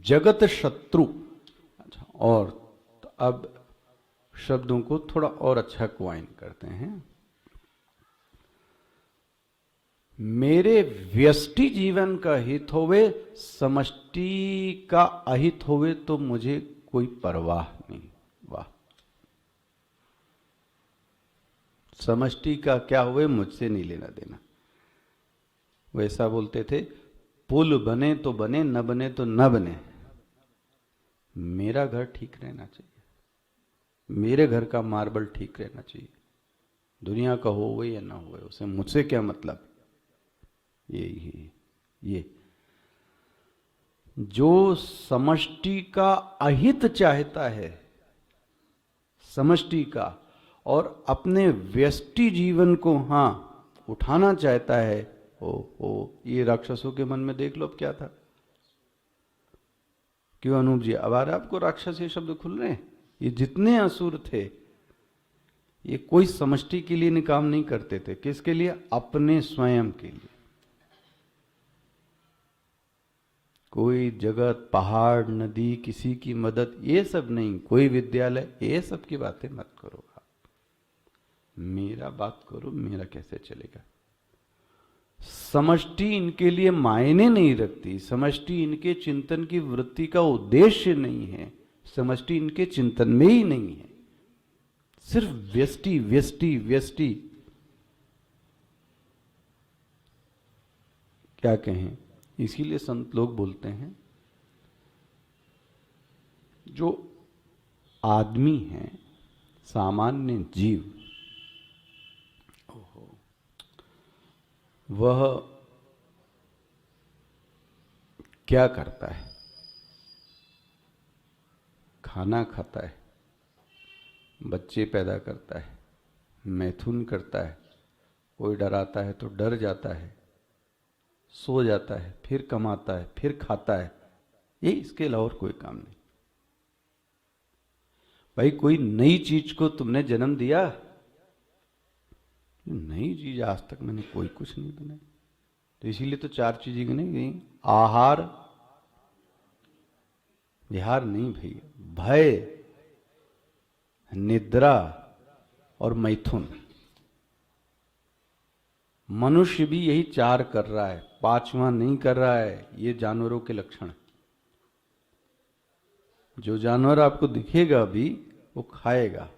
जगत शत्रु। अच्छा, और तो अब शब्दों को थोड़ा और अच्छा क्वाइन करते हैं। मेरे व्यष्टि जीवन का हित होवे, समष्टि का अहित होवे तो मुझे कोई परवाह नहीं। वाह, समष्टि का क्या हुए मुझसे नहीं लेना देना। वैसा बोलते थे, पुल बने तो बने, न बने तो न बने, मेरा घर ठीक रहना चाहिए, मेरे घर का मार्बल ठीक रहना चाहिए, दुनिया का हो या ना हो उसे मुझसे क्या मतलब। ये जो समष्टि का अहित चाहता है, समष्टि का, और अपने व्यष्टि जीवन को हां उठाना चाहता है, ओ ये राक्षसों के मन में देख लो अब क्या था। क्यों अनूप जी, अब आ रहा आपको राक्षस ये शब्द खुल रहे हैं? ये जितने असुर थे ये कोई समष्टि के लिए काम नहीं करते थे। किसके लिए? अपने स्वयं के लिए। कोई जगत, पहाड़, नदी, किसी की मदद, ये सब नहीं, कोई विद्यालय, ये सब की बातें मत करो आप, मेरा बात करो, मेरा कैसे चलेगा। समष्टि इनके लिए मायने नहीं रखती, समष्टि इनके चिंतन की वृत्ति का उद्देश्य नहीं है, समष्टि इनके चिंतन में ही नहीं है, सिर्फ व्यष्टि व्यष्टि व्यष्टि। क्या कहें, इसीलिए संत लोग बोलते हैं जो आदमी है, सामान्य जीव, वह क्या करता है? खाना खाता है, बच्चे पैदा करता है, मैथुन करता है, कोई डराता है तो डर जाता है, सो जाता है, फिर कमाता है, फिर खाता है, ये इसके अलावा और कोई काम नहीं। भाई कोई नई चीज को तुमने जन्म दिया? नई चीज आज तक मैंने कोई कुछ नहीं बनाई। तो इसीलिए तो 4 चीजें नहीं गई, आहार, विहार नहीं भैया, भय, निद्रा और मैथुन। मनुष्य भी यही 4 कर रहा है, 5वां नहीं कर रहा है। ये जानवरों के लक्षण। जो जानवर आपको दिखेगा अभी वो खाएगा,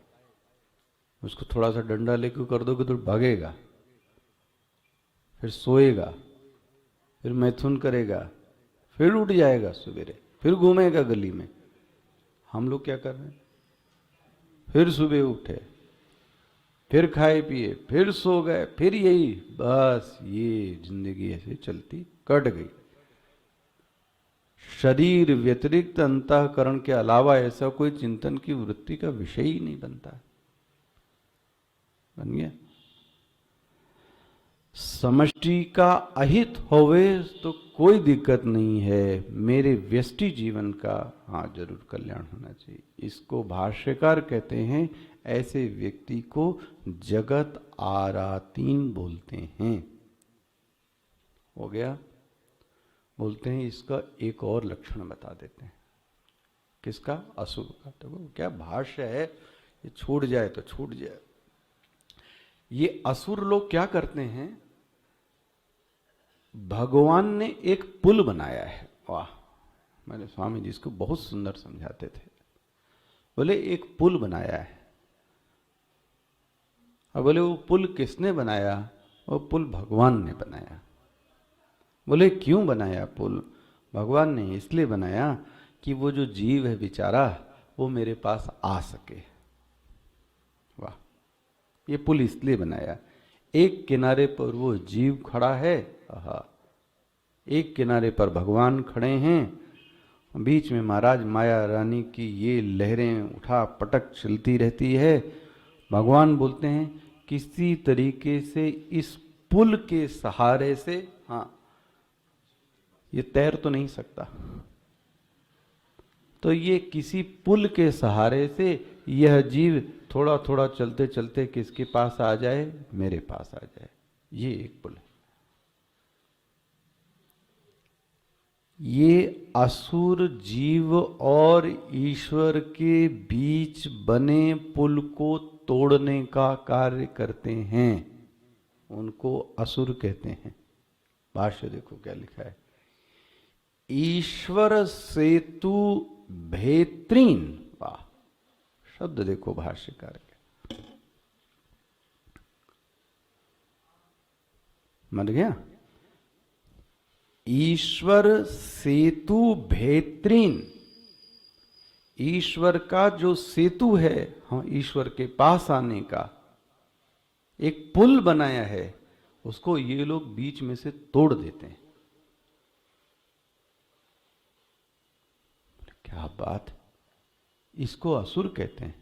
उसको थोड़ा सा डंडा लेकर कर दोगे तो भागेगा, फिर सोएगा, फिर मैथुन करेगा, फिर उठ जाएगा सवेरे, फिर घूमेगा गली में। हम लोग क्या कर रहे हैं? फिर सुबह उठे, फिर खाए पिए, फिर सो गए, फिर यही, बस ये जिंदगी ऐसे चलती कट गई। शरीर व्यतिरिक्त अंतःकरण के अलावा ऐसा कोई चिंतन की वृत्ति का विषय ही नहीं बनता। बन गया। समष्टि का अहित होवे तो कोई दिक्कत नहीं है, मेरे व्यष्टि जीवन का हाँ जरूर कल्याण होना चाहिए। इसको भाष्यकार कहते हैं, ऐसे व्यक्ति को जगत आरातीन बोलते हैं। हो गया। बोलते हैं इसका एक और लक्षण बता देते हैं। किसका? असुर का। तो वो क्या भाष्य है, ये छूट जाए तो छूट जाए। ये असुर लोग क्या करते हैं, भगवान ने एक पुल बनाया है। वाह, मैंने स्वामी जी इसको बहुत सुंदर समझाते थे। बोले एक पुल बनाया है। और बोले वो पुल किसने बनाया? वो पुल भगवान ने बनाया। बोले क्यों बनाया पुल? भगवान ने इसलिए बनाया कि वो जो जीव है बेचारा, वो मेरे पास आ सके। वाह, ये पुल इसलिए बनाया। एक किनारे पर वो जीव खड़ा है, एक किनारे पर भगवान खड़े हैं, बीच में महाराज माया रानी की ये लहरें उठा पटक चलती रहती है। भगवान बोलते हैं किसी तरीके से इस पुल के सहारे से, हाँ ये तैर तो नहीं सकता, तो ये किसी पुल के सहारे से यह जीव थोड़ा थोड़ा चलते चलते किसके पास आ जाए? मेरे पास आ जाए। ये एक पुल है। ये असुर जीव और ईश्वर के बीच बने पुल को तोड़ने का कार्य करते हैं, उनको असुर कहते हैं। भाष्य देखो क्या लिखा है, ईश्वर सेतु भेत्रीन। वाह, शब्द देखो भाष्यकार के, मर गया। ईश्वर सेतु भेत्रीन, ईश्वर का जो सेतु है, हाँ ईश्वर के पास आने का एक पुल बनाया है, उसको ये लोग बीच में से तोड़ देते हैं। क्या बात, इसको असुर कहते हैं।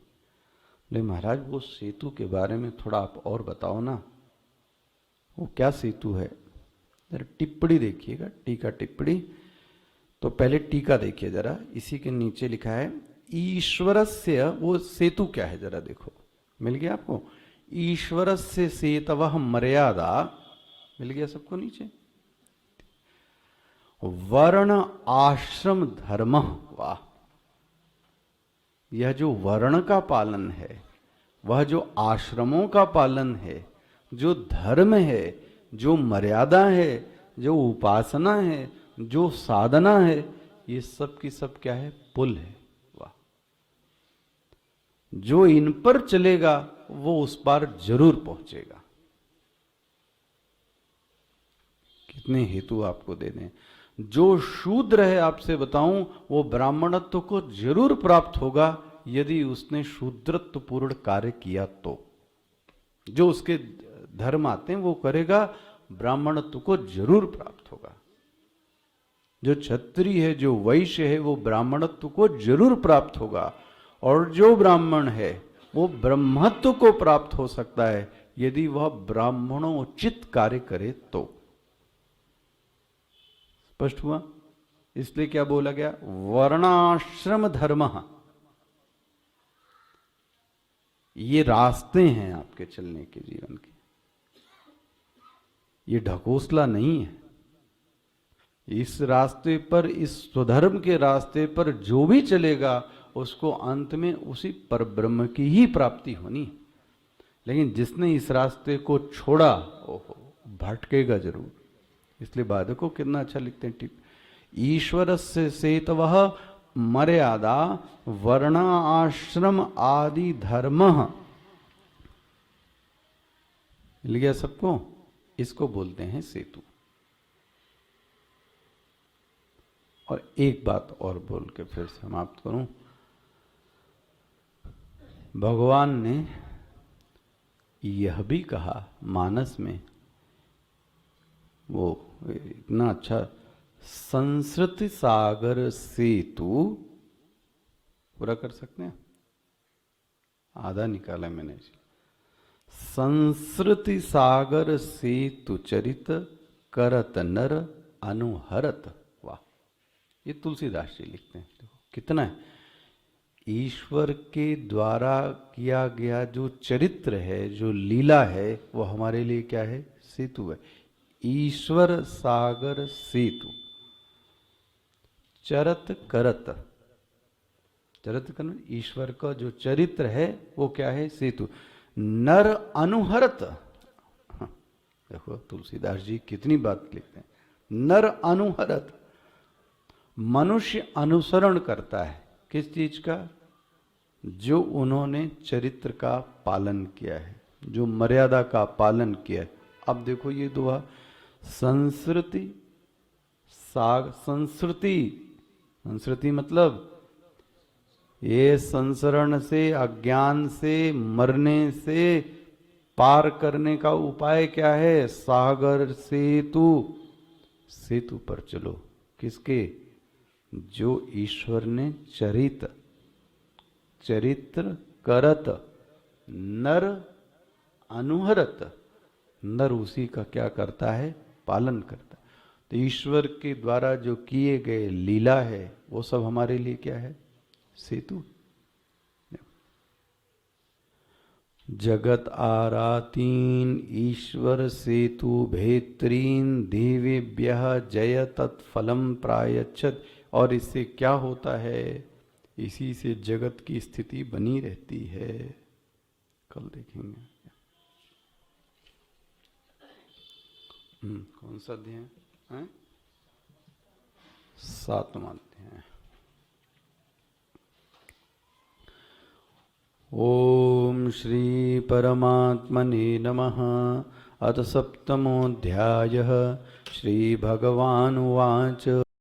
बोले महाराज वो सेतु के बारे में थोड़ा आप और बताओ ना, वो क्या सेतु है? जरा टिप्पणी देखिएगा, टीका टिप्पणी। तो पहले टीका देखिए जरा, इसी के नीचे लिखा है ईश्वरस्य, वो सेतु क्या है जरा देखो, मिल गया आपको? ईश्वरस्य सेतवः मर्यादा, मिल गया सबको नीचे? वर्ण आश्रम धर्म। वाह, यह जो वर्ण का पालन है, वह जो आश्रमों का पालन है, जो धर्म है, जो मर्यादा है, जो उपासना है, जो साधना है, ये सब की सब क्या है? पुल है। वाह, जो इन पर चलेगा वो उस पार जरूर पहुंचेगा। कितने हेतु आपको दे दें। जो शूद्र है, आपसे बताऊं, वो ब्राह्मणत्व को जरूर प्राप्त होगा यदि उसने शूद्रत्व पूर्ण कार्य किया तो। जो उसके धर्म आते हैं वो करेगा, ब्राह्मणत्व को जरूर प्राप्त होगा। जो क्षत्रिय है, जो वैश्य है, वो ब्राह्मणत्व को जरूर प्राप्त होगा। और जो ब्राह्मण है वो ब्रह्मत्व को प्राप्त हो सकता है यदि वह ब्राह्मणोचित कार्य करे तो। स्पष्ट हुआ? इसलिए क्या बोला गया? वर्णाश्रम धर्म। ये रास्ते हैं आपके चलने के जीवन के, ये ढकोसला नहीं है। इस रास्ते पर, इस स्वधर्म के रास्ते पर जो भी चलेगा उसको अंत में उसी परब्रह्म की ही प्राप्ति होनी है। लेकिन जिसने इस रास्ते को छोड़ा, ओहो, भटकेगा जरूर। इसलिए बाधकों कितना अच्छा लिखते हैं, ईश्वर से सेतवः मर्यादा वर्ण आश्रम आदि धर्म। मिल गया सबको? इसको बोलते हैं सेतु। और एक बात और बोल के फिर समाप्त करूं। भगवान ने यह भी कहा मानस में, वो इतना अच्छा, संस्कृति सागर सेतु, पूरा कर सकते हैं? आधा निकाला मैंने। संस्कृति सागर सेतु चरित करत नर अनुहरत। वाह, ये तुलसीदास जी लिखते हैं। देखो कितना है, ईश्वर के द्वारा किया गया जो चरित्र है, जो लीला है, वो हमारे लिए क्या है? सेतु है। ईश्वर सागर सेतु, चरत करत, चरित्र करना, ईश्वर का जो चरित्र है वो क्या है? सेतु। नर अनुहरत, देखो तुलसीदास जी कितनी बात लिखते हैं। नर अनुहरत, मनुष्य अनुसरण करता है किस चीज का? जो उन्होंने चरित्र का पालन किया है, जो मर्यादा का पालन किया है। अब देखो ये दुआ, संस्कृति साग, संस्कृति, संस्कृति मतलब ये संसरण से, अज्ञान से, मरने से पार करने का उपाय क्या है? सागर सेतु, सेतु पर चलो। किसके? जो ईश्वर ने चरित्र करत नर अनुहरत, नर उसी का क्या करता है? पालन करता। तो ईश्वर के द्वारा जो किए गए लीला है वो सब हमारे लिए क्या है? सेतु। जगत आरातीन ईश्वर सेतु भेत्रीन देवेभ्यः जय तत्फलम प्रायच्छत। और इससे क्या होता है? इसी से जगत की स्थिति बनी रहती है। कल देखेंगे। कौन सा अध्याय है? 7वां अध्याय। ओम श्री परमात्मने नमः। अथ सप्तमोऽध्यायः। श्री भगवानुवाच